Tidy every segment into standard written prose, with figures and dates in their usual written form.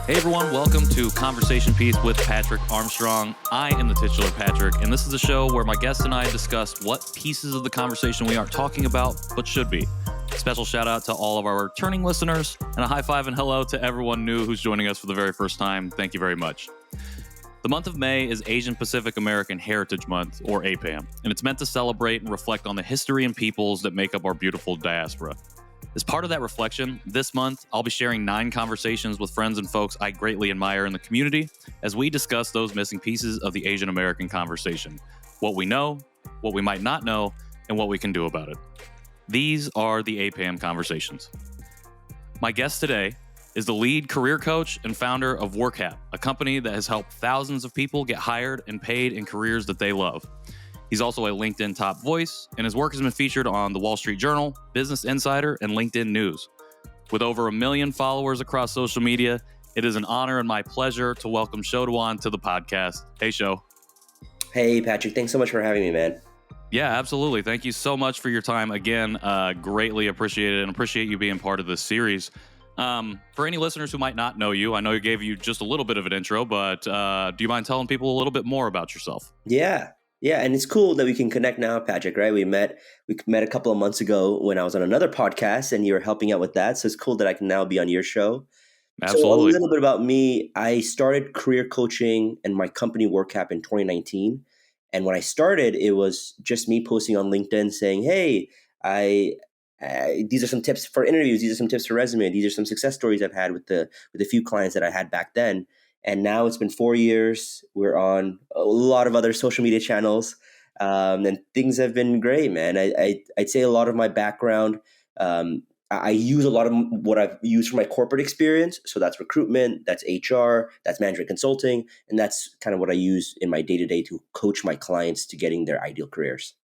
Hey everyone, welcome to Conversation Piece with Patrick Armstrong. I am the titular Patrick, and this is a show where my guest and I discuss what pieces of the conversation we aren't talking about, but should be. Special shout out to all of our returning listeners, and a high five and hello to everyone new who's joining us for the very first time. Thank you very much. The month of May is Asian Pacific American Heritage Month, or APAHM, and it's meant to celebrate and reflect on the history and peoples that make up our beautiful diaspora. As part of that reflection, this month, I'll be sharing 9 conversations with friends and folks I greatly admire in the community as we discuss those missing pieces of the Asian American conversation. What we know, what we might not know, and what we can do about it. These are the APAHM Conversations. My guest today is the lead career coach and founder of WorkHap, a company that has helped thousands of people get hired and paid in careers that they love. He's also a LinkedIn top voice, and his work has been featured on the Wall Street Journal, Business Insider, and LinkedIn News. With over 1 million followers across social media, it is an honor and my pleasure to welcome Sho Dewan to the podcast. Hey, Sho. Hey, Patrick. Thanks so much for having me, man. Yeah, absolutely. Thank you so much for your time. Again, greatly appreciate it and appreciate you being part of this series. For any listeners who might not know you, I know you gave you just a little bit of an intro, but do you mind telling people a little bit more about yourself? Yeah, and it's cool that we can connect now, Patrick, right? We met a couple of months ago when I was on another podcast and you were helping out with that. So it's cool that I can now be on your show. Absolutely. So a little bit about me. I started career coaching and my company WorkHap in 2019. And when I started, it was just me posting on LinkedIn saying, hey, these are some tips for interviews. These are some tips for resume. These are some success stories I've had with a few clients that I had back then. And now it's been 4 years. We're on a lot of other social media channels, and things have been great, man. I'd say a lot of my background, I use a lot of what I've used from my corporate experience. So that's recruitment, that's HR, that's management consulting, and that's kind of what I use in my day-to-day to coach my clients to getting their ideal careers.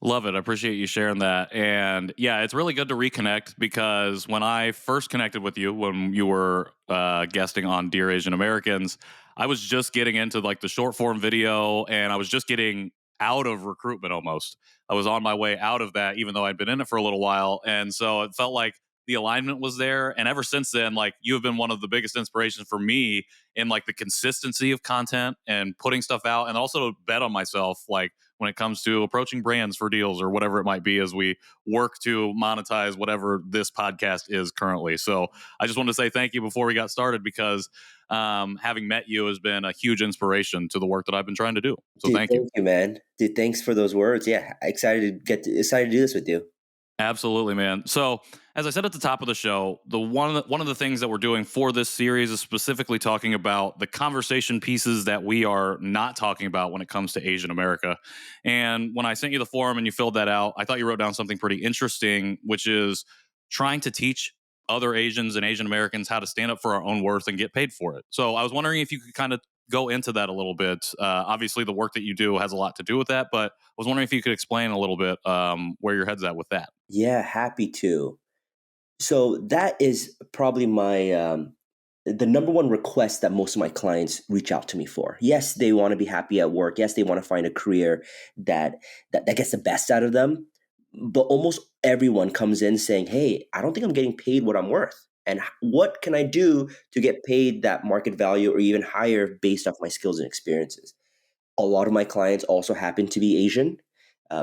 Love it. I appreciate you sharing that. And yeah, it's really good to reconnect because when I first connected with you, when you were guesting on Dear Asian Americans, I was just getting into like the short form video and I was just getting out of recruitment almost. I was on my way out of that, even though I'd been in it for a little while. And so it felt like the alignment was there. And ever since then, like you have been one of the biggest inspirations for me in like the consistency of content and putting stuff out and also to bet on myself, like when it comes to approaching brands for deals or whatever it might be as we work to monetize whatever this podcast is currently. So I just wanted to say thank you before we got started because having met you has been a huge inspiration to the work that I've been trying to do. So Dude, thank you. Thank you, man. Dude, thanks for those words. Yeah, excited to do this with you. Absolutely, man. So, as I said at the top of the show, one of the things that we're doing for this series is specifically talking about the conversation pieces that we are not talking about when it comes to Asian America. And when I sent you the form and you filled that out, I thought you wrote down something pretty interesting, which is trying to teach other Asians and Asian Americans how to stand up for our own worth and get paid for it. So, I was wondering if you could kind of go into that a little bit. Obviously, the work that you do has a lot to do with that, but I was wondering if you could explain a little bit where your head's at with that. Yeah, happy to. So that is probably my the number one request that most of my clients reach out to me for. Yes, they want to be happy at work. Yes, they want to find a career that gets the best out of them. But almost everyone comes in saying, "Hey, I don't think I'm getting paid what I'm worth. And what can I do to get paid that market value or even higher based off my skills and experiences?" A lot of my clients also happen to be Asian.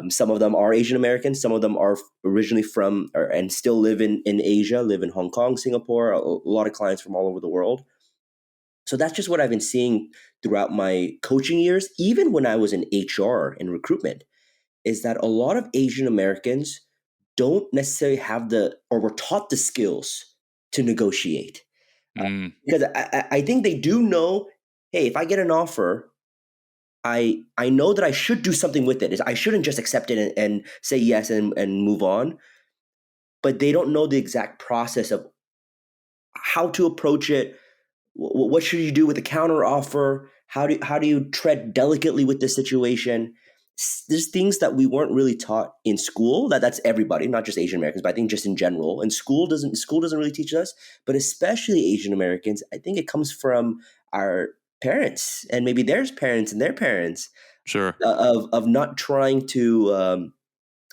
Some of them are Asian Americans. Some of them are originally from and still live in Asia, live in Hong Kong, Singapore, a lot of clients from all over the world. So that's just what I've been seeing throughout my coaching years, even when I was in HR and recruitment, is that a lot of Asian Americans don't necessarily have or were taught the skills to negotiate. Because I think they do know, hey, if I get an offer, I know that I should do something with it. I shouldn't just accept it and say yes and move on. But they don't know the exact process of how to approach it. What should you do with the counter offer? How do you tread delicately with the situation? There's things that we weren't really taught in school. That's everybody, not just Asian Americans, but I think just in general. And school doesn't really teach us, but especially Asian Americans. I think it comes from our parents and maybe their parents and their parents. Sure. Of not trying to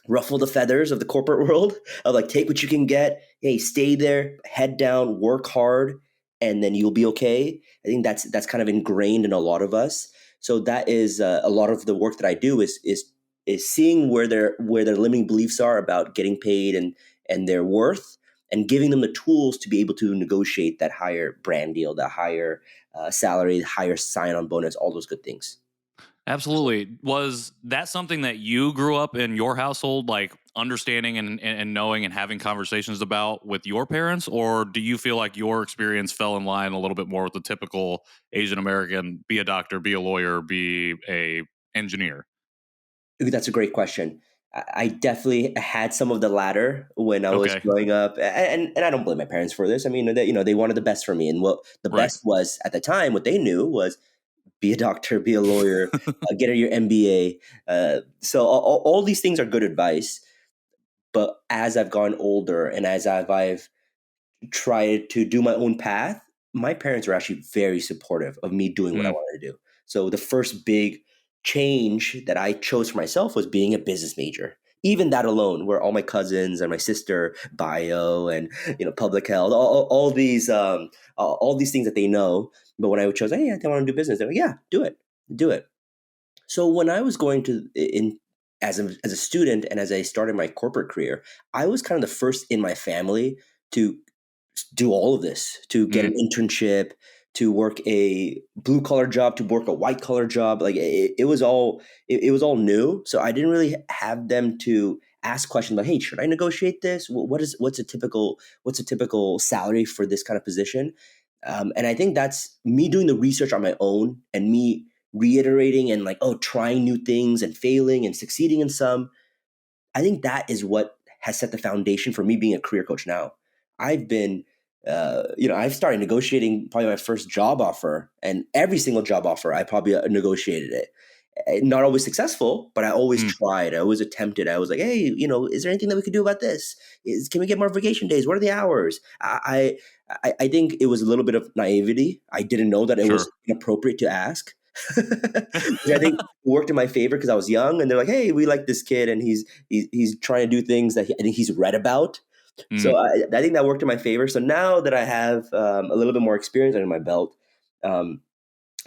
ruffle the feathers of the corporate world, of like take what you can get. Hey, stay there, head down, work hard, and then you'll be okay. I think that's kind of ingrained in a lot of us. So that is a lot of the work that I do is seeing where their limiting beliefs are about getting paid and their worth, and giving them the tools to be able to negotiate that higher brand deal, that higher salary, higher sign-on bonus, all those good things. Absolutely. Was that something that you grew up in your household, like understanding and knowing and having conversations about with your parents? Or do you feel like your experience fell in line a little bit more with the typical Asian American, be a doctor, be a lawyer, be a engineer? Ooh, that's a great question. I definitely had some of the latter when I was Okay. growing up, and I don't blame my parents for this. I mean, they wanted the best for me, and what the Right. best was at the time, what they knew was be a doctor, be a lawyer, get your MBA. So all these things are good advice. But as I've gone older and as I've tried to do my own path, my parents were actually very supportive of me doing what I Mm, wanted to do. So the first big change that I chose for myself was being a business major. Even that alone, where all my cousins and my sister, bio and public health, all these things that they know. But when I chose, hey, I want to do business, they're like, yeah, do it. So when I was going to in as a student and as I started my corporate career, I was kind of the first in my family to do all of this, to get mm, an internship, to work a blue collar job, to work a white collar job. Like it was all new. So I didn't really have them to ask questions like, hey, should I negotiate this? What's a typical salary for this kind of position? And I think that's me doing the research on my own and me reiterating and like, oh, trying new things and failing and succeeding in some. I think that is what has set the foundation for me being a career coach now. I've been, I've started negotiating probably my first job offer, and every single job offer, I probably negotiated it. Not always successful, but I always mm. tried. I always attempted. I was like, hey, is there anything that we could do about this? Can we get more vacation days? What are the hours? I think it was a little bit of naivety. I didn't know that it was Sure. inappropriate to ask. Which I think worked in my favor because I was young, and they're like, "Hey, we like this kid, and he's trying to do things that I think he's read about." So Mm, I think that worked in my favor. So now that I have a little bit more experience under my belt, um,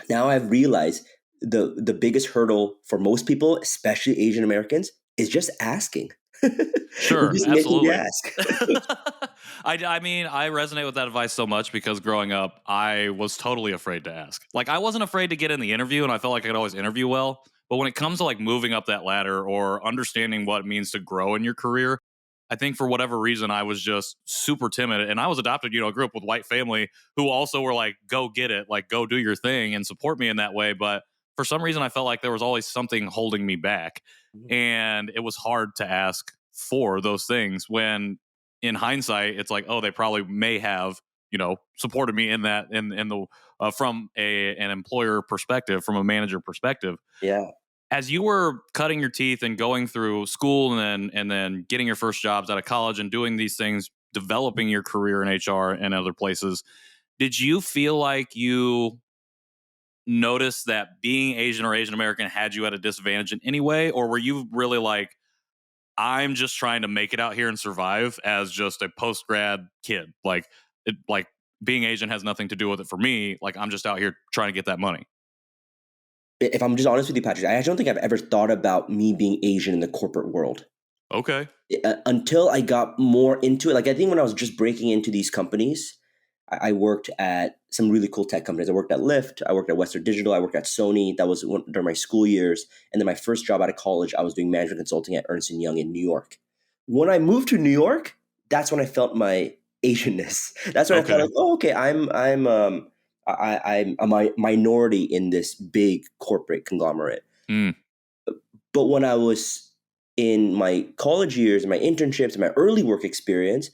now I've realized the biggest hurdle for most people, especially Asian Americans, is just asking. We're sure. just making the Absolutely. ask. I mean, I resonate with that advice so much because growing up, I was totally afraid to ask. Like, I wasn't afraid to get in the interview, and I felt like I could always interview well. But when it comes to like moving up that ladder or understanding what it means to grow in your career, I think for whatever reason, I was just super timid. And I was adopted, I grew up with white family who also were like, go get it, like, go do your thing and support me in that way. But for some reason, I felt like there was always something holding me back. And it was hard to ask for those things when in hindsight, it's like, oh, they probably may have, supported me in that in the from an employer perspective, from a manager perspective. Yeah. As you were cutting your teeth and going through school and then getting your first jobs out of college and doing these things, developing your career in HR and other places, did you feel like you noticed that being Asian or Asian American had you at a disadvantage in any way, or were you really like, I'm just trying to make it out here and survive as just a post grad kid. Like being Asian has nothing to do with it for me. Like I'm just out here trying to get that money. If I'm just honest with you, Patrick, I actually don't think I've ever thought about me being Asian in the corporate world. Okay. Until I got more into it. Like I think when I was just breaking into these companies, I worked at some really cool tech companies. I worked at Lyft, I worked at Western Digital, I worked at Sony. That was during my school years. And then my first job out of college, I was doing management consulting at Ernst and Young in New York. When I moved to New York, that's when I felt my Asianness. That's when I felt Okay. like, oh, okay, I'm a minority in this big corporate conglomerate. Mm, But when I was in my college years, my internships, my early work experience,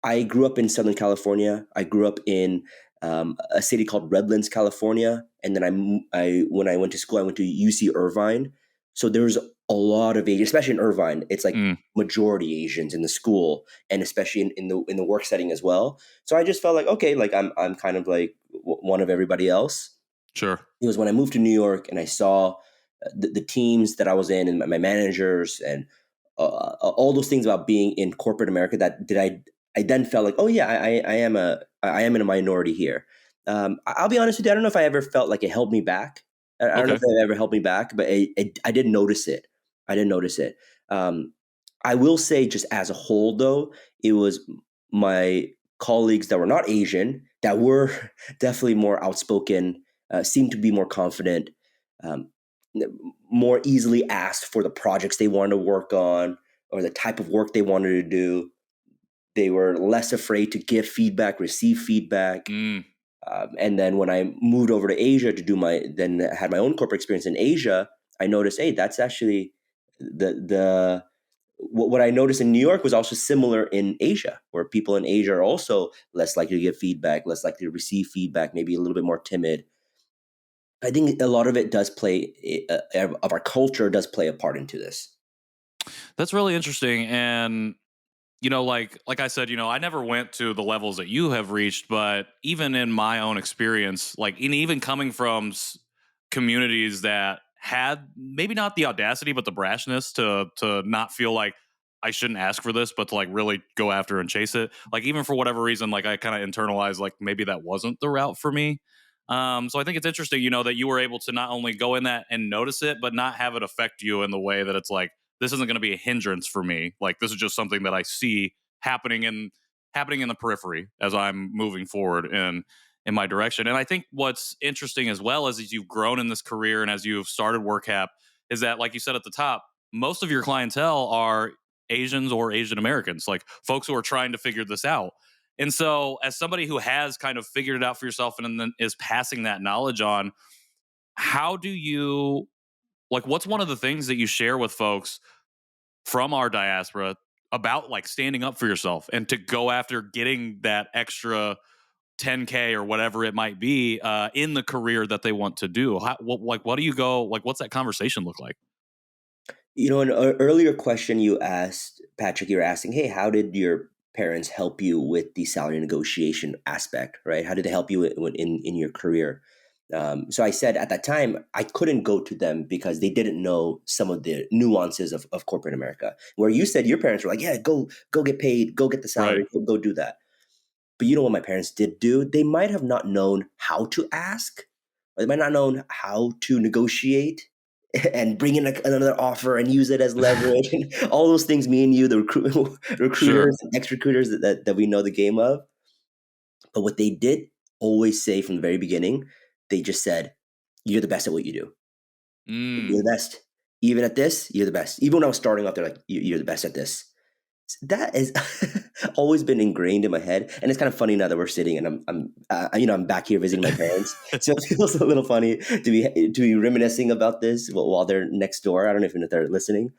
I grew up in Southern California. I grew up in a city called Redlands, California, and then when I went to school, I went to UC Irvine. So there's a lot of Asians, especially in Irvine. It's like mm, majority Asians in the school, and especially in the work setting as well. So I just felt like okay, like I'm kind of like one of everybody else. sure. It was when I moved to New York and I saw the teams that I was in and my managers and all those things about being in corporate America that I then felt like, oh yeah, I am I am in a minority here. I'll be honest with you. I don't know if I ever felt like it held me back. I don't know Okay. if it ever helped me back, but I didn't notice it. I didn't notice it. Um, I will say, just as a whole, though, it was my colleagues that were not Asian that were definitely more outspoken, seemed to be more confident, um, more easily asked for the projects they wanted to work on or the type of work they wanted to do. They were less afraid to give feedback, receive feedback. Mm. And then when I moved over to Asia to do then had my own corporate experience in Asia, I noticed, hey, that's actually the what I noticed in New York was also similar in Asia, where people in Asia are also less likely to give feedback, less likely to receive feedback, maybe a little bit more timid. I think a lot of it does play of our culture does play a part into this. That's really interesting. And like I said, I never went to the levels that you have reached, but even in my own experience, like even coming from communities that had maybe not the audacity, but the brashness to not feel like I shouldn't ask for this, but to like really go after and chase it. Like even for whatever reason, like I kind of internalized like maybe that wasn't the route for me. So I think it's interesting, that you were able to not only go in that and notice it, but not have it affect you in the way that it's like, this isn't going to be a hindrance for me. Like this is just something that I see happening in the periphery as I'm moving forward in my direction. And I think what's interesting as well as you've grown in this career and as you've started WorkHap is that, like you said at the top, most of your clientele are Asians or Asian Americans, like folks who are trying to figure this out. And so, as somebody who has kind of figured it out for yourself and then is passing that knowledge on, how do you like? What's one of the things that you share with folks from our diaspora about like standing up for yourself and to go after getting that extra 10K or whatever it might be in the career that they want to do? What do you go like? What's that conversation look like? An earlier question you asked, Patrick, you were asking, hey, how did your parents help you with the salary negotiation aspect, right? How did they help you in your career? So I said at that time, I couldn't go to them because they didn't know some of the nuances of corporate America. Where you said your parents were like, yeah, go get paid, go get the Right. salary, go do that. But you know what my parents did do? They might have not known how to ask, or they might not known how to negotiate and bring in another offer and use it as leverage and all those things me and you, the Sure. recruiters and ex-recruiters that we know the game of. But what they did always say from the very beginning, they just said, you're the best at what you do. You're Mm. the best. Even at this, you're the best. Even when I was starting off, they're like, you're the best at this. That has always been ingrained in my head, and it's kind of funny now that we're sitting and I'm back here visiting my parents, so it feels a little funny to be reminiscing about this while they're next door. I don't know if they're listening,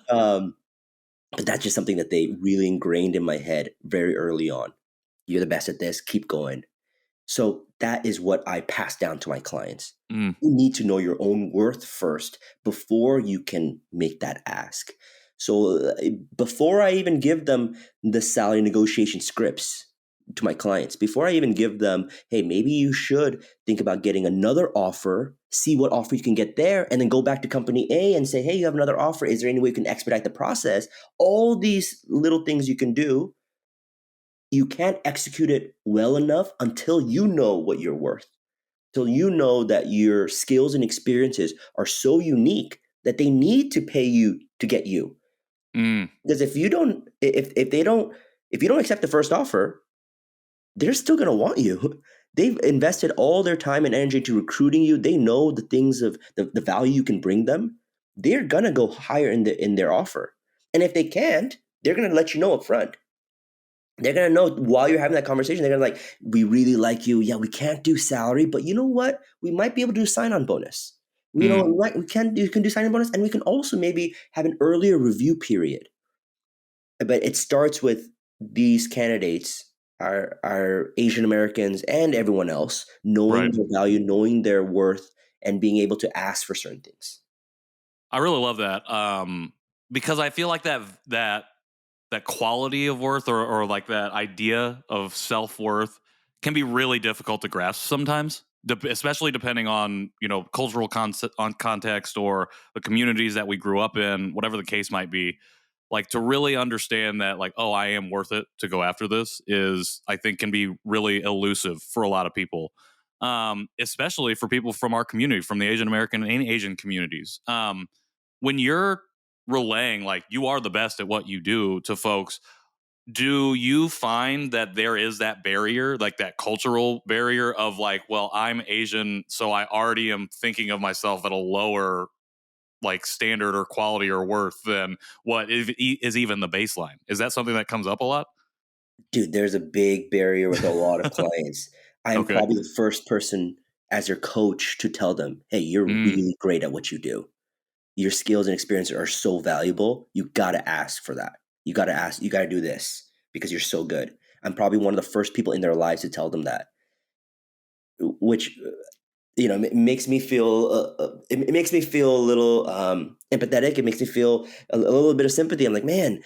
um, but that's just something that they really ingrained in my head very early on. You're the best at this. Keep going. So that is what I pass down to my clients. Mm. You need to know your own worth first before you can make that ask. So before I even give them the salary negotiation scripts to my clients, before I even give them, hey, maybe you should think about getting another offer, see what offer you can get there, and then go back to company A and say, hey, you have another offer. Is there any way you can expedite the process? All these little things you can do, you can't execute it well enough until you know what you're worth, till you know that your skills and experiences are so unique that they need to pay you to get you. Mm. Because if you don't accept the first offer, they're still going to want you. They've invested all their time and energy into recruiting you. They know the things of the value you can bring them. They're going to go higher in their offer. And if they can't, they're going to let you know up front. They're going to know while you're having that conversation, they're going to like, we really like you. Yeah, we can't do salary, but you know what? We might be able to do sign-on bonus. Mm. You can do sign-on bonus, and we can also maybe have an earlier review period. But it starts with these candidates, our Asian Americans and everyone else, knowing Right. their value, knowing their worth, and being able to ask for certain things. I really love that because I feel like that quality of worth or like that idea of self-worth can be really difficult to grasp sometimes, especially depending on cultural on context or the communities that we grew up in, whatever the case might be. like to really understand that like, oh, I am worth it to go after this is, I think, can be really elusive for a lot of people. Especially for people from our community, from the Asian American and Asian communities. When you're relaying like you are the best at what you do to folks, do you find that there is that barrier, like that cultural barrier of like, well, I'm Asian, so I already am thinking of myself at a lower like standard or quality or worth than what is even the baseline? Is that something that comes up a lot? Dude, there's a big barrier with a lot of clients. I'm Okay. probably the first person as your coach to tell them, hey, you're Mm, really great at what you do. Your skills and experience are so valuable. You got to ask for that. You got to ask, you got to do this because you're so good. I'm probably one of the first people in their lives to tell them that, which it makes me feel it makes me feel a little empathetic. It makes me feel a little bit of sympathy. I'm like, man,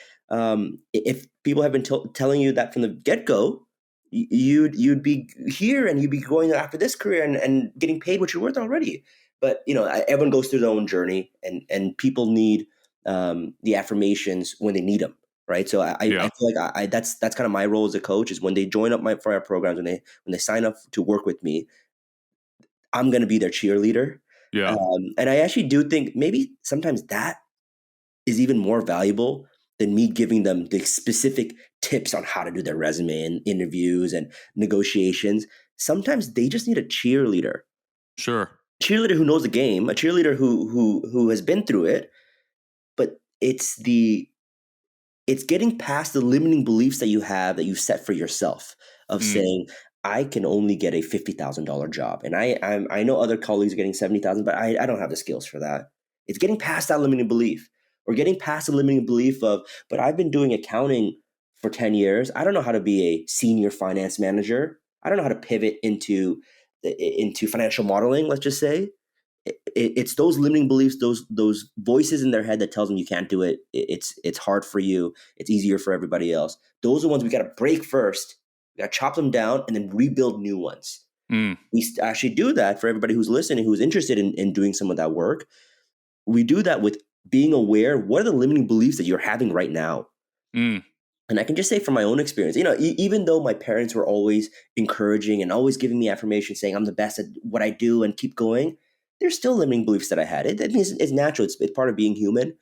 if people have been telling you that from the get-go, you'd be here and you'd be going after this career and getting paid what you're worth already. But everyone goes through their own journey, and people need the affirmations when they need them, right? So I yeah. feel like that's kind of my role as a coach, is when they join up for our programs, when they sign up to work with me, I'm going to be their cheerleader. Yeah. And I actually do think maybe sometimes that is even more valuable than me giving them the specific tips on how to do their resume and interviews and negotiations. Sometimes they just need a Sure. cheerleader who knows the game, a cheerleader who has been through it. But it's getting past the limiting beliefs that you have, that you set for yourself, of Mm, saying, I can only get a $50,000 job, and I know other colleagues are getting 70,000, but I don't have the skills for that. It's getting past that limiting belief, or getting past the limiting belief of, but I've been doing accounting for 10 years. I don't know how to be a senior finance manager. I don't know how to pivot into financial modeling, let's just say. It's those limiting beliefs, those voices in their head that tells them you can't do it. It's hard for you. It's easier for everybody else. Those are the ones we got to break first. We got to chop them down and then rebuild new ones. mm, We actually do that for everybody who's listening, who's interested in doing some of that work. We do that with being aware. What are the limiting beliefs that you're having right now? mm, And I can just say from my own experience, even though my parents were always encouraging and always giving me affirmation, saying I'm the best at what I do and keep going, there's still limiting beliefs that I had. It means it's natural. It's part of being human.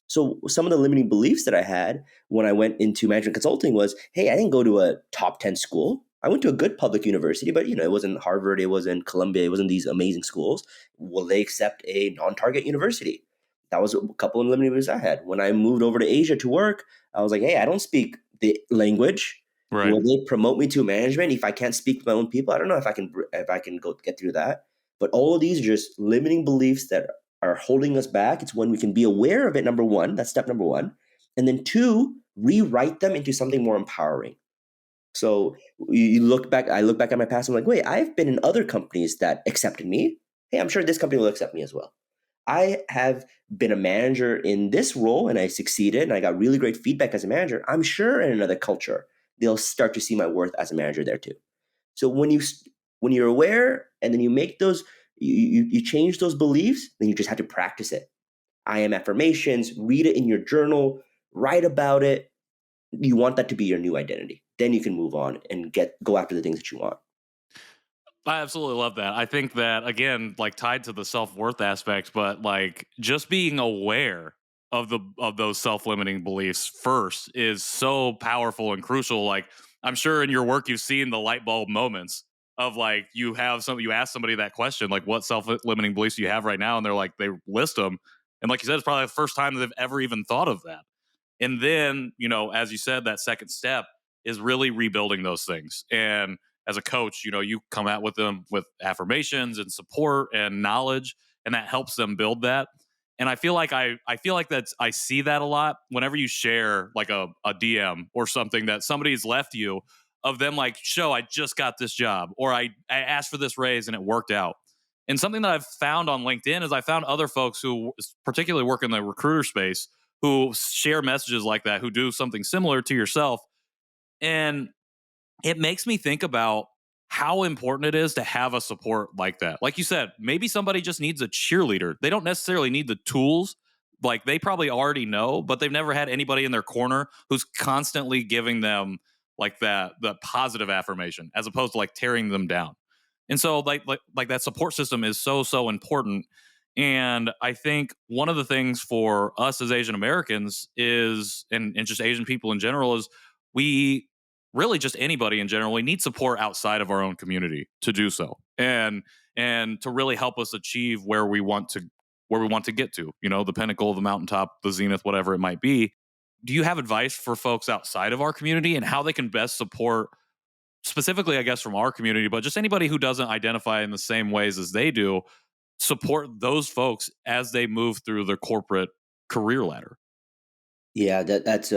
So some of the limiting beliefs that I had when I went into management consulting was, hey, I didn't go to a top 10 school. I went to a good public university, but it wasn't Harvard, it wasn't Columbia, it wasn't these amazing schools. Will they accept a non-target university? That was a couple of limiting beliefs I had. When I moved over to Asia to work, I was like, hey, I don't speak the language. right. Will they promote me to management if I can't speak with my own people? I don't know if I can go get through that. But all of these are just limiting beliefs that are holding us back. It's when we can be aware of it, number one. That's step number one. And then two, rewrite them into something more empowering. So I look back at my past, I'm like, wait, I've been in other companies that accepted me. Hey, I'm sure this company will accept me as well. I have been a manager in this role and I succeeded and I got really great feedback as a manager. I'm sure in another culture, they'll start to see my worth as a manager there too. So when you're aware and then you make those, you change those beliefs, then you just have to practice it. I am affirmations, read it in your journal, write about it. You want that to be your new identity. Then you can move on and go after the things that you want. I absolutely love that. I think that, again, like tied to the self-worth aspect, but like just being aware of those self-limiting beliefs first is so powerful and crucial. Like, I'm sure in your work you've seen the light bulb moments of like, you ask somebody that question, like, what self-limiting beliefs do you have right now, and they're like, they list them, and like you said, it's probably the first time they've ever even thought of that. And then, as you said, that second step is really rebuilding those things. And as a coach, you come out with them with affirmations and support and knowledge, and that helps them build that. And I feel like I see that a lot whenever you share like a DM or something that somebody's left you, of them like, Sho, I just got this job, or I asked for this raise and it worked out. And something that I've found on LinkedIn is I found other folks who particularly work in the recruiter space who share messages like that, who do something similar to yourself. And it makes me think about how important it is to have a support like that. Like you said, maybe somebody just needs a cheerleader. They don't necessarily need the tools like they probably already know, but they've never had anybody in their corner who's constantly giving them like the positive affirmation as opposed to like tearing them down. And so like that support system is so important. And I think one of the things for us as Asian Americans is, and just Asian people in general, is we really, just anybody in general, we need support outside of our own community to do so. And to really help us achieve where we want to get to, the pinnacle, the mountaintop, the zenith, whatever it might be. Do you have advice for folks outside of our community and how they can best support, specifically, I guess, from our community, but just anybody who doesn't identify in the same ways as they do, support those folks as they move through their corporate career ladder? Yeah, that's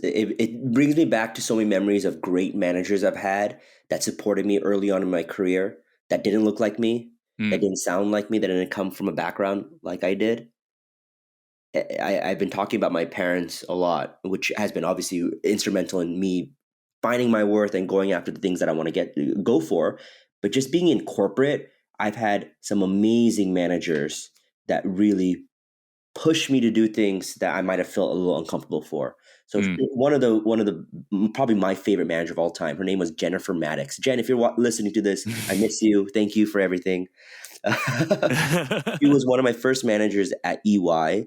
it brings me back to so many memories of great managers I've had that supported me early on in my career, that didn't look like me, that Mm, didn't sound like me, that didn't come from a background like I did. I've been talking about my parents a lot, which has been obviously instrumental in me finding my worth and going after the things that I want to go for. But just being in corporate, I've had some amazing managers that really push me to do things that I might have felt a little uncomfortable for. So mm. one of the probably my favorite manager of all time. Her name was Jennifer Maddox. Jen, if you're listening to this, I miss you. Thank you for everything. She was one of my first managers at EY,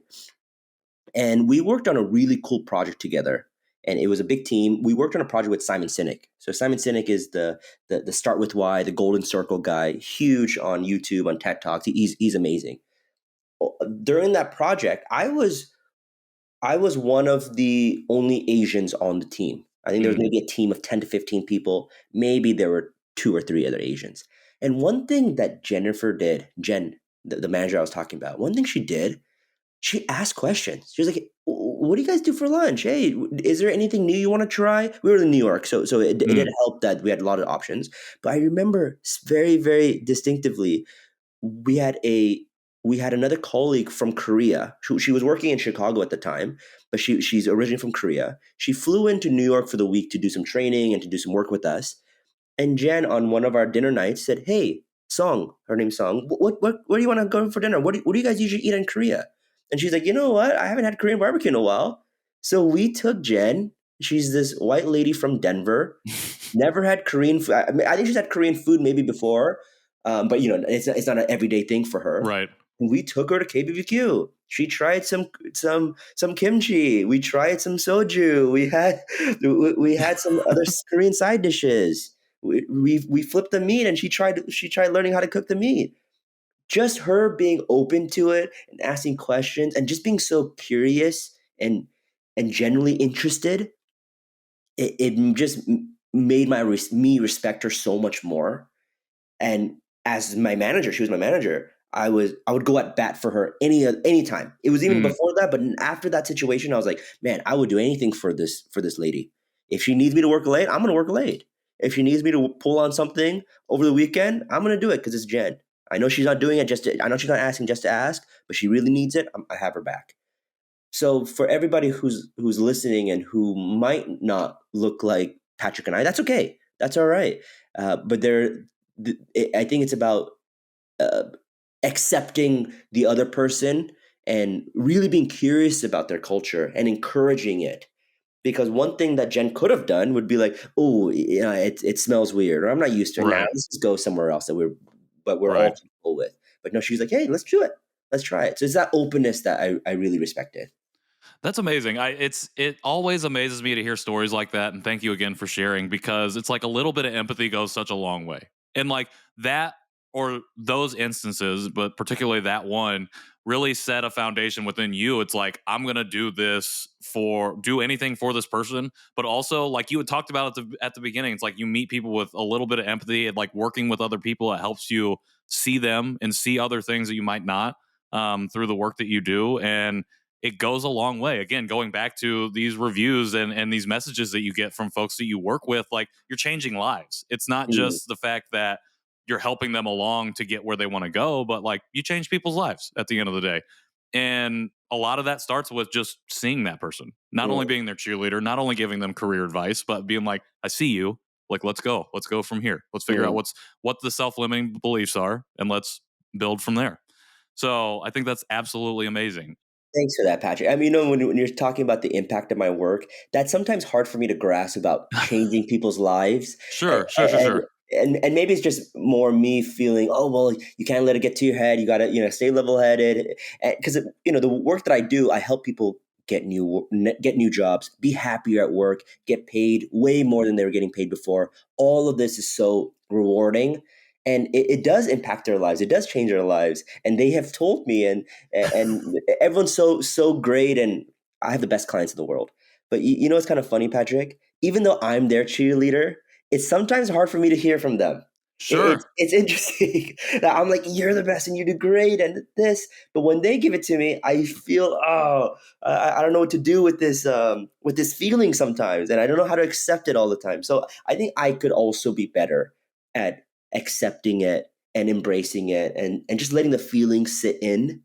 and we worked on a really cool project together. And it was a big team. We worked on a project with Simon Sinek. So Simon Sinek is the Start With Why, the Golden Circle guy, huge on YouTube, on TED Talks. He's amazing. During that project, I was one of the only Asians on the team. I think there was Mm, maybe a team of 10 to 15 people. Maybe there were two or three other Asians. And one thing that Jennifer did, Jen, the manager I was talking about, one thing she did, she asked questions. She was like, "What do you guys do for lunch? Hey, is there anything new you want to try?" We were in New York, so it did mm, help that we had a lot of options. But I remember very, very distinctively, we had a we had another colleague from Korea. She was working in Chicago at the time, but she's originally from Korea. She flew into New York for the week to do some training and to do some work with us. And Jen, on one of our dinner nights, said, "Hey, Song, her name's Song. Where do you want to go for dinner? What do you guys usually eat in Korea?" And she's like, "You know what? I haven't had Korean barbecue in a while." So we took Jen. She's this white lady from Denver. Never had Korean food. I mean, I think she's had Korean food maybe before, but it's not an everyday thing for her. right. And we took her to KBBQ. She tried some kimchi. We tried some soju. We had some other Korean side dishes. We flipped the meat, and she tried learning how to cook the meat. Just her being open to it and asking questions and just being so curious and genuinely interested, it just made me respect her so much more. And as my manager, she was my manager. I would go at bat for her anytime. It was even Mm, before that, but after that situation, I was like, man, I would do anything for this lady. If she needs me to work late, I'm gonna work late. If she needs me to pull on something over the weekend, I'm gonna do it because it's Jen. I know she's not doing it I know she's not asking just to ask, but she really needs it. I have her back. So for everybody who's listening and who might not look like Patrick and I, that's okay. That's all right. But I think it's about uh, accepting the other person and really being curious about their culture and encouraging it. Because one thing that Jen could have done would be like, "Oh, yeah, it smells weird," or "I'm not used to it. Now right. let's just go somewhere else but we're all Right. comfortable with." But no, she's like, "Hey, let's do it. Let's try it." So it's that openness that I really respected. That's amazing. It always amazes me to hear stories like that, and thank you again for sharing, because it's like a little bit of empathy goes such a long way. And like that, or those instances, but particularly that one, really set a foundation within you. It's like, I'm going to do anything for this person, but also like you had talked about at the beginning, it's like you meet people with a little bit of empathy, and like working with other people, it helps you see them and see other things that you might not, through the work that you do. And it goes a long way. Again, going back to these reviews and these messages that you get from folks that you work with, like you're changing lives. It's not Mm, just the fact that you're helping them along to get where they want to go, but like you change people's lives at the end of the day. And a lot of that starts with just seeing that person, not only mm, being their cheerleader, not only giving them career advice, but being like, I see you. Like, let's go from here. Let's figure out mm. what the self-limiting beliefs are, and let's build from there. So I think that's absolutely amazing. Thanks for that, Patrick. I mean, when you're talking about the impact of my work, that's sometimes hard for me to grasp about changing people's lives. Sure, sure, sure, sure. And maybe it's just more me feeling, oh, well, you can't let it get to your head. You got to, stay level headed. Because, the work that I do, I help people get new jobs, be happier at work, get paid way more than they were getting paid before. All of this is so rewarding. And it does impact their lives. It does change their lives. And they have told me, and everyone's so great, and I have the best clients in the world. But you know what's kind of funny, Patrick? Even though I'm their cheerleader, it's sometimes hard for me to hear from them. Sure. It's interesting that I'm like, you're the best and you do great and this, but when they give it to me, I feel, I don't know what to do with this feeling sometimes, and I don't know how to accept it all the time. So I think I could also be better at accepting it and embracing it, and just letting the feelings sit in.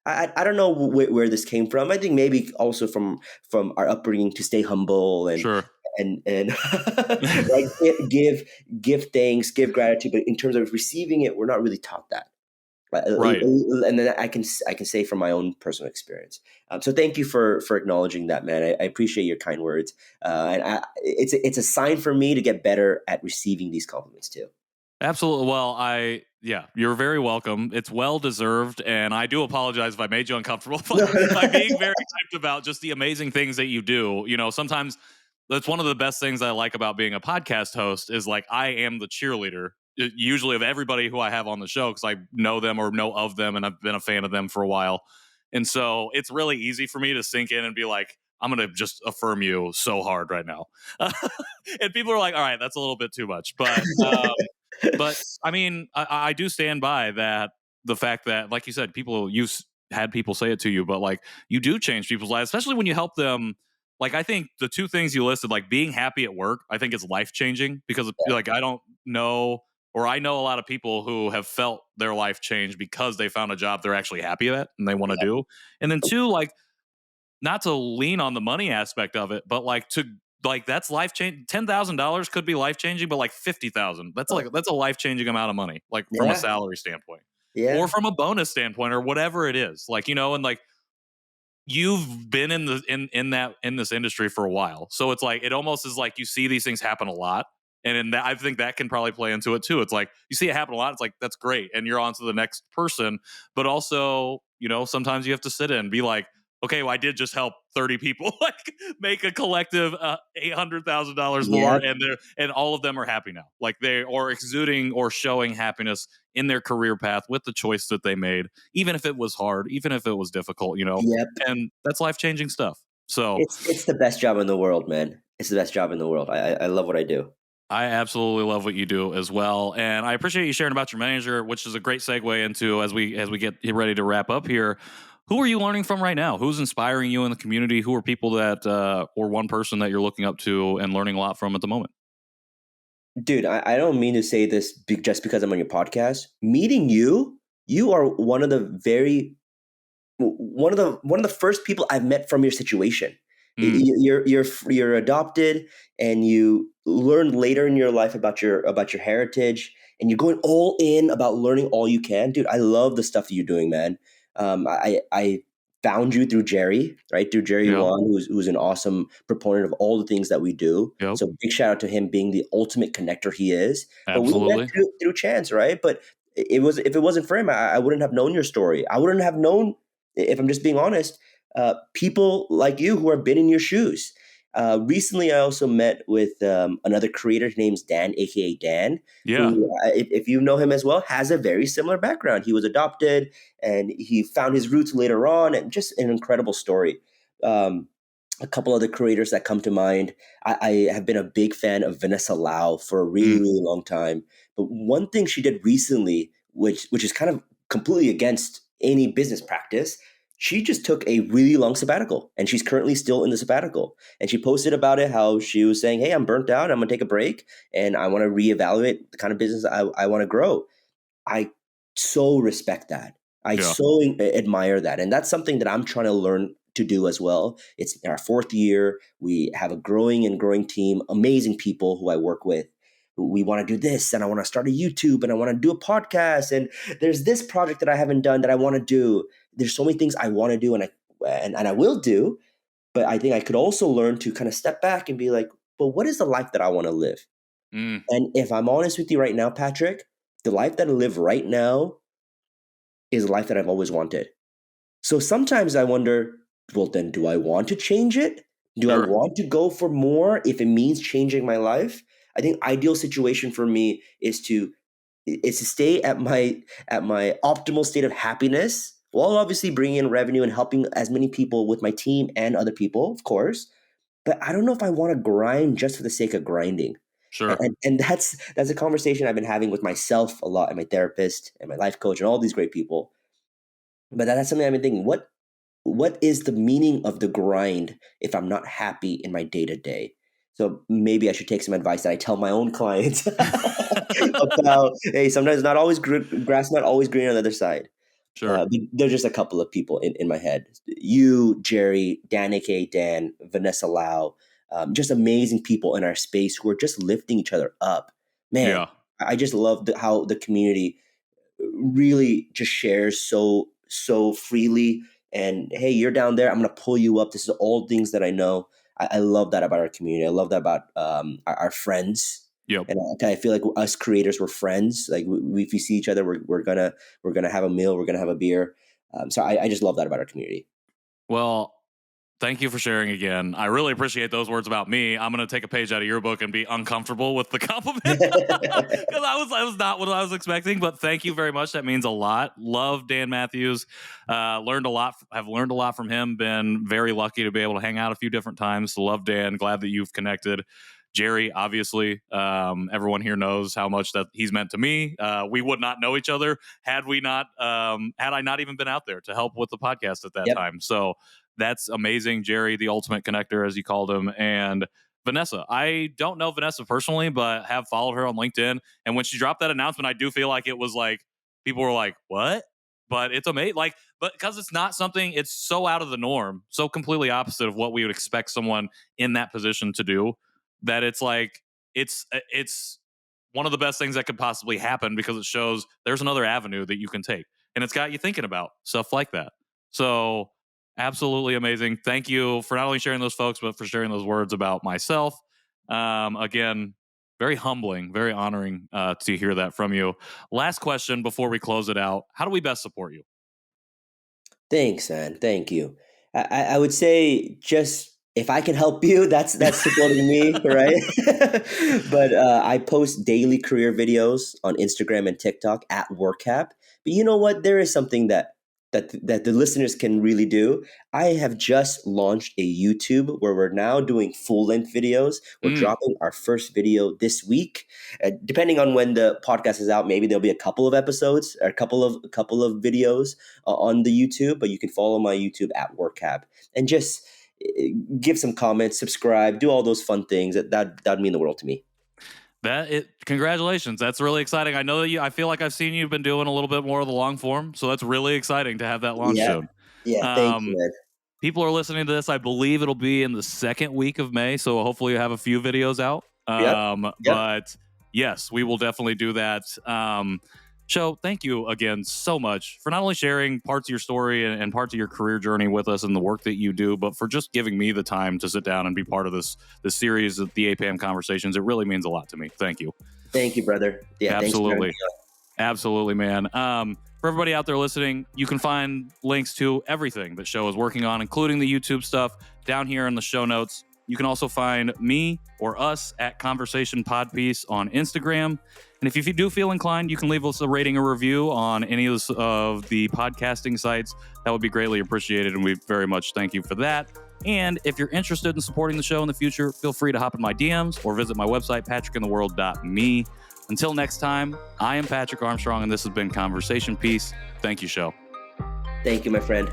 I don't know where this came from. I think maybe also from our upbringing to stay humble Sure. and like give thanks, give gratitude. But in terms of receiving it, we're not really taught that. Right. And then I can say from my own personal experience. So thank you for acknowledging that, man. I appreciate your kind words, it's a sign for me to get better at receiving these compliments too. Absolutely. Well, yeah, you're very welcome. It's well deserved, and I do apologize if I made you uncomfortable No, by being very hyped about just the amazing things that you do. Sometimes that's one of the best things I like about being a podcast host is like I am the cheerleader, usually of everybody who I have on the show because I know them or know of them, and I've been a fan of them for a while, and so it's really easy for me to sink in and be like, I'm gonna just affirm you so hard right now, and people are like, all right, that's a little bit too much, but I mean, I do stand by that. The fact that, like you said, had people say it to you, but like you do change people's lives, especially when you help them. Like I think the two things you listed, like being happy at work, I think is life changing because like I don't know, or I know a lot of people who have felt their life change because they found a job they're actually happy at and they want to do. And then two, like not to lean on the money aspect of it, but like that's life change. $10,000 could be life changing, but like 50,000, that's a life changing amount of money, like from a yeah, salary standpoint, or yeah, from a bonus standpoint, or whatever it is. Like and like you've been in this industry for a while, so it's like it almost is like you see these things happen a lot. And in that, I think that can probably play into it too. It's like you see it happen a lot. It's like that's great, and you're on to the next person. But also, sometimes you have to sit in and be like, okay, well, I did just help 30 people like make a collective $800,000 more, yeah, and all of them are happy now. Like they are exuding or showing happiness in their career path with the choice that they made, even if it was hard, even if it was difficult, yep. and that's life changing stuff. So It's the best job in the world, man. It's the best job in the world. I love what I do. I absolutely love what you do as well, and I appreciate you sharing about your manager, which is a great segue into as we get ready to wrap up here. Who are you learning from right now? Who's inspiring you in the community? Who are people that, or one person that you're looking up to and learning a lot from at the moment? Dude, I don't mean to say this just because I'm on your podcast. Meeting you, you are one of the first people I've met from your situation. Mm, You're adopted, and you learn later in your life about your heritage, and you're going all in about learning all you can. Dude, I love the stuff that you're doing, man. I found you through Jerry, right? Through Jerry yep, Wan, who's an awesome proponent of all the things that we do. yep, So big shout out to him being the ultimate connector he is. But we met absolutely. through chance, right? But if it wasn't for him, I wouldn't have known your story. I wouldn't have known, if I'm just being honest, people like you who have been in your shoes. Recently, I also met with another creator. His name's Dan, aka Dan, Yeah, who, if you know him as well, has a very similar background. He was adopted, and he found his roots later on, and just an incredible story. Um, a couple other creators that come to mind. I have been a big fan of Vanessa Lau for a really, mm, really long time. But one thing she did recently, which is kind of completely against any business practice, she just took a really long sabbatical, and she's currently still in the sabbatical. And she posted about it, how she was saying, "Hey, I'm burnt out. I'm gonna take a break, and I want to reevaluate the kind of business I want to grow." I so respect that. I yeah, so admire that. And that's something that I'm trying to learn to do as well. It's our fourth year. We have a growing and growing team, amazing people who I work with. we want to do this, and I want to start a YouTube, and I want to do a podcast, and there's this project that I haven't done that I want to do. There's so many things I want to do, and I will do. But I think I could also learn to kind of step back and be like, but what is the life that I want to live? Mm, And if I'm honest with you right now, Patrick, the life that I live right now is a life that I've always wanted. So sometimes I wonder, well, then do I want to change it? Do I sure. want to go for more if it means changing my life? I think ideal situation for me is to stay at my optimal state of happiness, while obviously bringing in revenue and helping as many people with my team and other people, of course. But I don't know if I want to grind just for the sake of grinding. Sure. And that's a conversation I've been having with myself a lot, and my therapist and my life coach and all these great people. But that's something I've been thinking. What is the meaning of the grind if I'm not happy in my day to day? So maybe I should take some advice that I tell my own clients about. Hey, sometimes not always grass, not always green on the other side. Sure. There's just a couple of people in my head. You, Jerry, Dan, aka Dan, Vanessa Lau, just amazing people in our space who are just lifting each other up. Man, Yeah. I just love how the community really just shares so freely. And hey, you're down there, I'm going to pull you up. This is all things that I know. I love that about our community. I love that about our friends. Yep. And I feel like us creators, we're friends. Like if we see each other, we're gonna have a meal, we're gonna have a beer. So I just love that about our community. Well, thank you for sharing again. I really appreciate those words about me. I'm going to take a page out of your book and be uncomfortable with the compliment because I was not what I was expecting. But thank you very much. That means a lot. Love Dan Matthews. Learned a lot. Have learned a lot from him. Been very lucky to be able to hang out a few different times. So love Dan. Glad that you've connected. Jerry, obviously, everyone here knows how much that he's meant to me. We would not know each other had I not even been out there to help with the podcast at that time. So that's amazing. Jerry, the ultimate connector, as you called him. And Vanessa, I don't know Vanessa personally, but have followed her on LinkedIn. And when she dropped that announcement, I do feel like it was like, people were like, what? But it's amazing. But because it's not something, it's so out of the norm, so completely opposite of what we would expect someone in that position to do, that it's like, it's one of the best things that could possibly happen, because it shows there's another avenue that you can take. And it's got you thinking about stuff like that. So absolutely amazing. Thank you for not only sharing those folks, but for sharing those words about myself. Again, very humbling, very honoring to hear that from you. Last question before we close it out. How do we best support you? Thanks, man. Thank you. I would say, just if I can help you, that's supporting me, right? But I post daily career videos on Instagram and TikTok at WorkCap. But you know what? There is something that the listeners can really do. I have just launched a YouTube where we're now doing full-length videos. We're dropping our first video this week. Depending on when the podcast is out, maybe there'll be a couple of episodes or a couple of videos on the YouTube. But you can follow my YouTube at WorkCap and just give some comments, subscribe, do all those fun things. That'd mean the world to me. Congratulations. That's really exciting. I know that I feel like I've seen you've been doing a little bit more of the long form. So that's really exciting to have that launch soon. Yeah. Thank you, man. People are listening to this. I believe it'll be in the second week of May. So hopefully you have a few videos out. Yep. But yes, we will definitely do that. Sho, thank you again so much for not only sharing parts of your story and parts of your career journey with us and the work that you do, but for just giving me the time to sit down and be part of this series of the APAHM Conversations. It really means a lot to me. Thank you. Thank you, brother. Yeah, absolutely. Absolutely, man. For everybody out there listening, you can find links to everything that Sho is working on, including the YouTube stuff, down here in the show notes. You can also find me or us at Conversation Podpiece on Instagram. And if you do feel inclined, you can leave us a rating or review on any of the podcasting sites. That would be greatly appreciated, and we very much thank you for that. And if you're interested in supporting the show in the future, feel free to hop in my DMs or visit my website, patrickintheworld.me. Until next time, I am Patrick Armstrong, and this has been Conversation Piece. Thank you, Sho. Thank you, my friend.